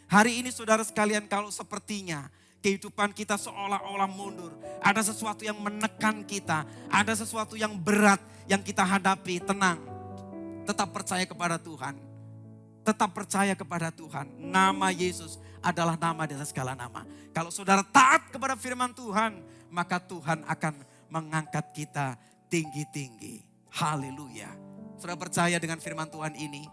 Hari ini saudara sekalian, kalau sepertinya kehidupan kita seolah-olah mundur. Ada sesuatu yang menekan kita. Ada sesuatu yang berat yang kita hadapi. Tenang. Tetap percaya kepada Tuhan. Tetap percaya kepada Tuhan. Nama Yesus adalah nama di atas segala nama. Kalau saudara taat kepada firman Tuhan, maka Tuhan akan mengangkat kita tinggi-tinggi. Haleluya. Saudara percaya dengan firman Tuhan ini?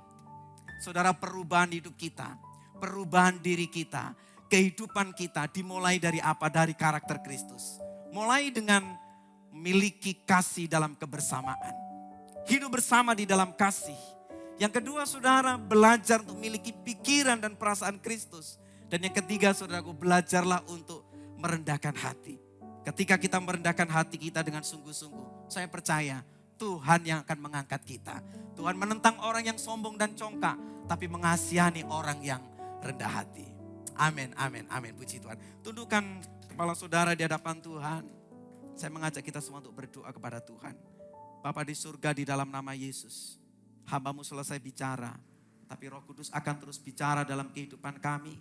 Saudara, perubahan hidup kita, perubahan diri kita, kehidupan kita dimulai dari apa? Dari karakter Kristus. Mulai dengan memiliki kasih dalam kebersamaan. Hidup bersama di dalam kasih. Yang kedua, saudara, belajar untuk memiliki pikiran dan perasaan Kristus. Dan yang ketiga, saudaraku, belajarlah untuk merendahkan hati. Ketika kita merendahkan hati kita dengan sungguh-sungguh, saya percaya Tuhan yang akan mengangkat kita. Tuhan menentang orang yang sombong dan congkak, tapi mengasihani orang yang rendah hati. Amin, amin, amin. Puji Tuhan. Tundukkan kepala saudara di hadapan Tuhan. Saya mengajak kita semua untuk berdoa kepada Tuhan. Bapa di surga, di dalam nama Yesus, hamba-Mu selesai bicara, tapi Roh Kudus akan terus bicara dalam kehidupan kami.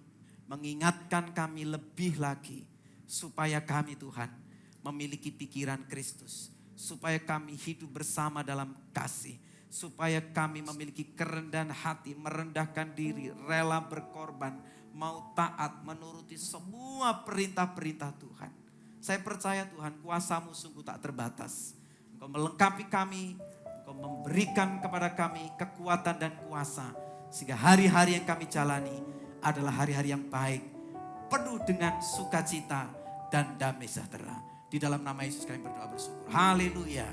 Mengingatkan kami lebih lagi, supaya kami Tuhan memiliki pikiran Kristus. Supaya kami hidup bersama dalam kasih. Supaya kami memiliki kerendahan hati, merendahkan diri, rela berkorban, mau taat, menuruti semua perintah-perintah Tuhan. Saya percaya Tuhan, kuasa-Mu sungguh tak terbatas. Engkau melengkapi kami, Engkau memberikan kepada kami kekuatan dan kuasa. Sehingga hari-hari yang kami jalani adalah hari-hari yang baik, penuh dengan sukacita dan damai sejahtera. Di dalam nama Yesus kami berdoa bersyukur. Haleluya.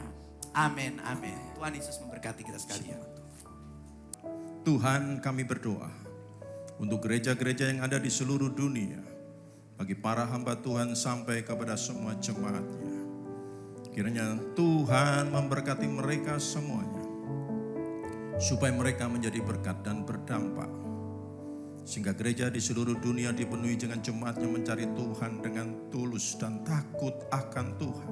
Amin, amin. Tuhan Yesus memberkati kita sekalian. Tuhan, kami berdoa untuk gereja-gereja yang ada di seluruh dunia, bagi para hamba Tuhan sampai kepada semua jemaatnya. Kiranya Tuhan memberkati mereka semuanya, supaya mereka menjadi berkat dan berdampak. Sehingga gereja di seluruh dunia dipenuhi dengan jemaatnya mencari Tuhan dengan tulus dan takut akan Tuhan.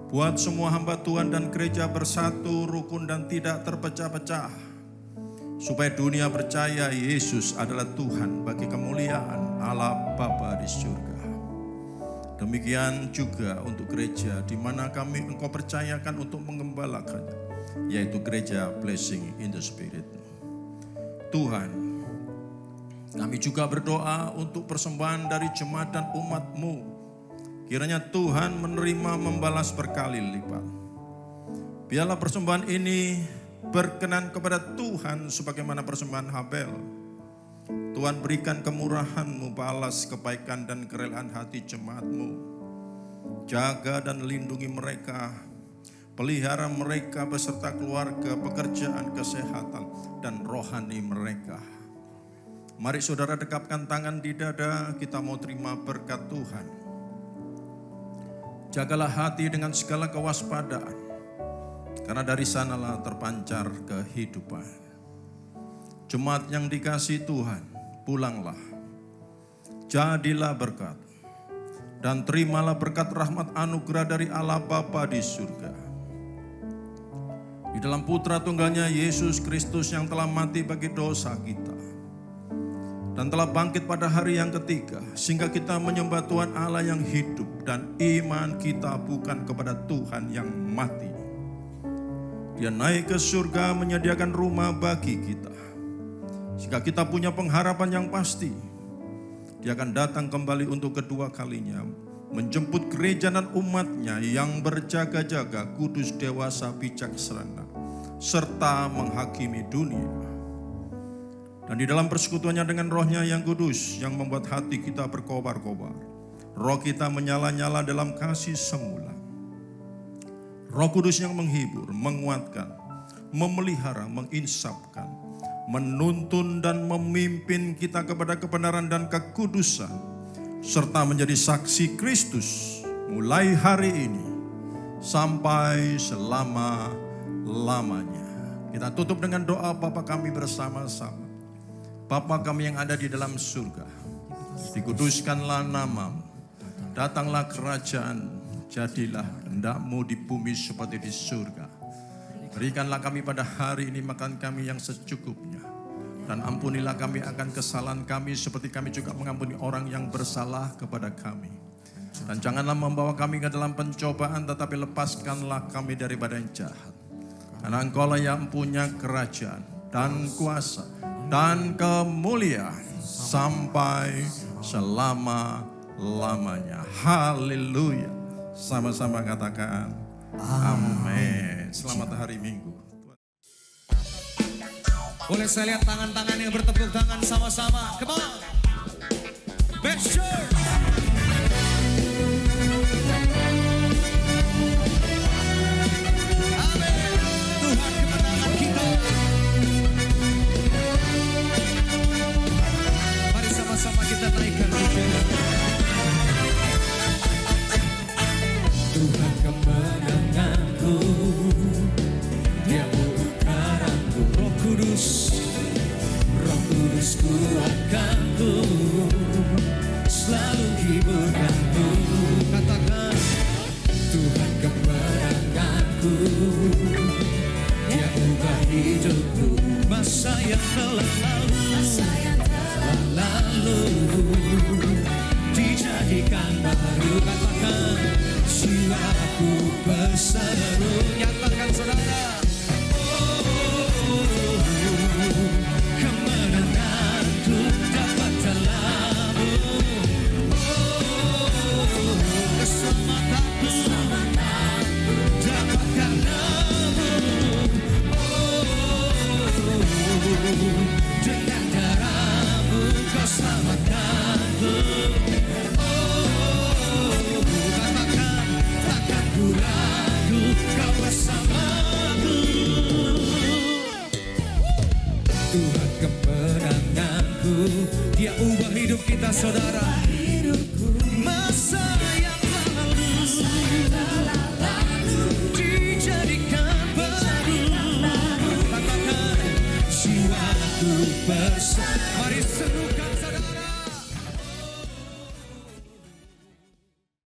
Buat semua hamba Tuhan dan gereja bersatu, rukun dan tidak terpecah-pecah. Supaya dunia percaya Yesus adalah Tuhan bagi kemuliaan Allah Bapa di surga. Demikian juga untuk gereja di mana kami Engkau percayakan untuk mengembalakannya, yaitu gereja Blessing in the Spirit. Tuhan, kami juga berdoa untuk persembahan dari jemaat dan umat-Mu. Kiranya Tuhan menerima membalas berkali lipat. Biarlah persembahan ini berkenan kepada Tuhan sebagaimana persembahan Habel. Tuhan, berikan kemurahan-Mu, balas kebaikan dan kerelaan hati jemaat-Mu. Jaga dan lindungi mereka. Pelihara mereka beserta keluarga, pekerjaan, kesehatan, dan rohani mereka. Mari saudara dekapkan tangan di dada, kita mau terima berkat Tuhan. Jagalah hati dengan segala kewaspadaan, karena dari sanalah terpancar kehidupan. Jemaat yang dikasihi Tuhan, pulanglah. Jadilah berkat, dan terimalah berkat rahmat anugerah dari Allah Bapa di surga. Di dalam putra tunggalnya Yesus Kristus yang telah mati bagi dosa kita dan telah bangkit pada hari yang ketiga, sehingga kita menyembah Tuhan Allah yang hidup dan iman kita bukan kepada Tuhan yang mati. Dia naik ke surga menyediakan rumah bagi kita, sehingga kita punya pengharapan yang pasti. Dia akan datang kembali untuk kedua kalinya, menjemput gereja dan umatnya yang berjaga-jaga, kudus, dewasa, bijaksana, serta menghakimi dunia. Dan di dalam persekutuannya dengan Roh-Nya yang kudus, yang membuat hati kita berkobar-kobar, roh kita menyala-nyala dalam kasih semula. Roh Kudus yang menghibur, menguatkan, memelihara, menginsafkan, menuntun dan memimpin kita kepada kebenaran dan kekudusan, serta menjadi saksi Kristus mulai hari ini sampai selama-lamanya. Kita tutup dengan doa Bapa kami bersama-sama. Bapa kami yang ada di dalam surga, dikuduskanlah namamu, datanglah kerajaan, jadilah kehendak-Mu di bumi seperti di surga. Berikanlah kami pada hari ini makan kami yang secukupnya. Dan ampunilah kami akan kesalahan kami seperti kami juga mengampuni orang yang bersalah kepada kami. Dan janganlah membawa kami ke dalam pencobaan, tetapi lepaskanlah kami daripada yang jahat. Karena Engkau-lah yang punya kerajaan dan kuasa dan kemuliaan sampai selama-lamanya. Haleluya. Sama-sama katakan amin. Selamat hari Minggu. Boleh saya lihat tangan-tangan yang bertepuk tangan sama-sama. Come on. Make sure. Amin. Tuhan kemenangan kita. Mari sama-sama kita naikkan pujian. Tuhan kemenanganku, Dia kebenaranku. Roh Kudus kuatkanku, selalu hiburkanku. Katakan, Tuhan kemenanganku, Dia ubah hidupku. Masa yang telah lalu dijadikan baru. Katakan, jiwaku berseru. Nyatakan saudara, kemenanganku dapat dalam-Mu. Keselamatanku dapat karena-Mu. Dengan darah-Mu Kau selamatkanku. Katakan, takkan ku ragu, Kau bersamaku. Tuhan kemenanganku, Dia ubah hidup kita saudara. Masa yang lalu dijadikan baru. Katakan, jiwaku bersama. Mari seru